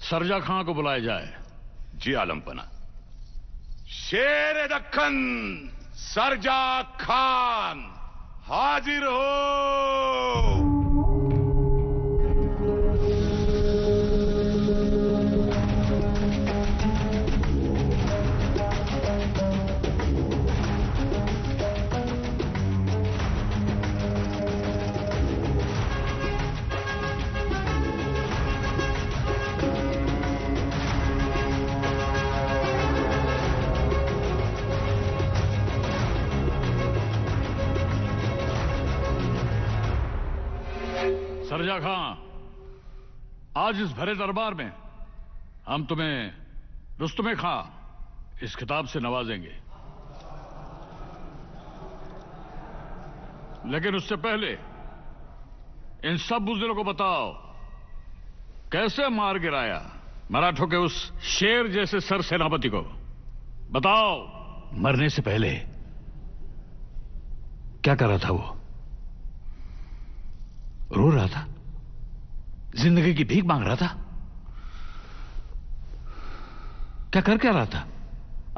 सरजा खां को बुलाया जाए। जी आलमपना। शेर दक्कन सरजा खान हाजिर हो। सरजा खां, आज इस भरे दरबार में हम तुम्हें रुस्तुम खां इस खिताब से नवाजेंगे, लेकिन उससे पहले इन सब बुज़दिलों को बताओ कैसे मार गिराया मराठों के उस शेर जैसे सर सेनापति को। बताओ। मरने से पहले क्या कर रहा था वो? रो रहा था? जिंदगी की भीख मांग रहा था? क्या रहा था?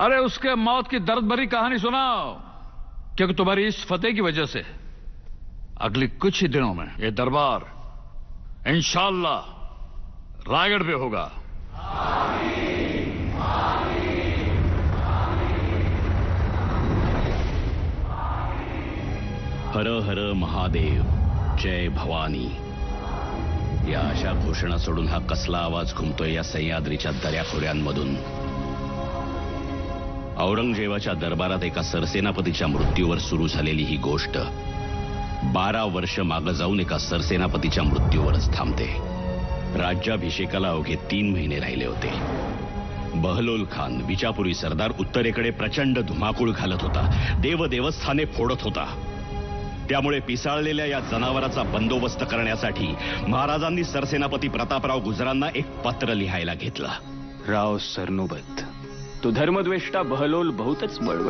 अरे उसके मौत की दर्द भरी कहानी सुनाओ, क्योंकि तुम्हारी इस फतेह की वजह से अगले कुछ ही दिनों में ये दरबार इंशाअल्लाह रायगढ़ पे होगा। हर हर महादेव, जय भवानी, या अशा घोषणा सोडून हा कसला आवाज घुमतोय या सह्याद्रीच्या दऱ्याखोऱ्यांमधून? औरंगजेबाच्या दरबारात एका सरसेनापतीच्या मृत्यूवर सुरू झालेली ही गोष्ट 12 वर्ष मागे जाऊन एका सरसेनापतीच्या मृत्यूवरच थांबते। राज्याभिषेकाला अवघे 3 महिने राहिले होते। बहलोल खान विजापुरी सरदार उत्तरेकडे प्रचंड धुमाकूळ घालत होता, देवस्थाने फोडत होता। त्यामुळे पिसाळलेल्या या जनावराचा बंदोबस्त करण्यासाठी महाराजांनी सरसेनापती प्रतापराव गुजरांना एक पत्र लिहायला घेतलं। राव सरनोबत, तो धर्मद्वेष्टा बहलोल बहुतच बळबळ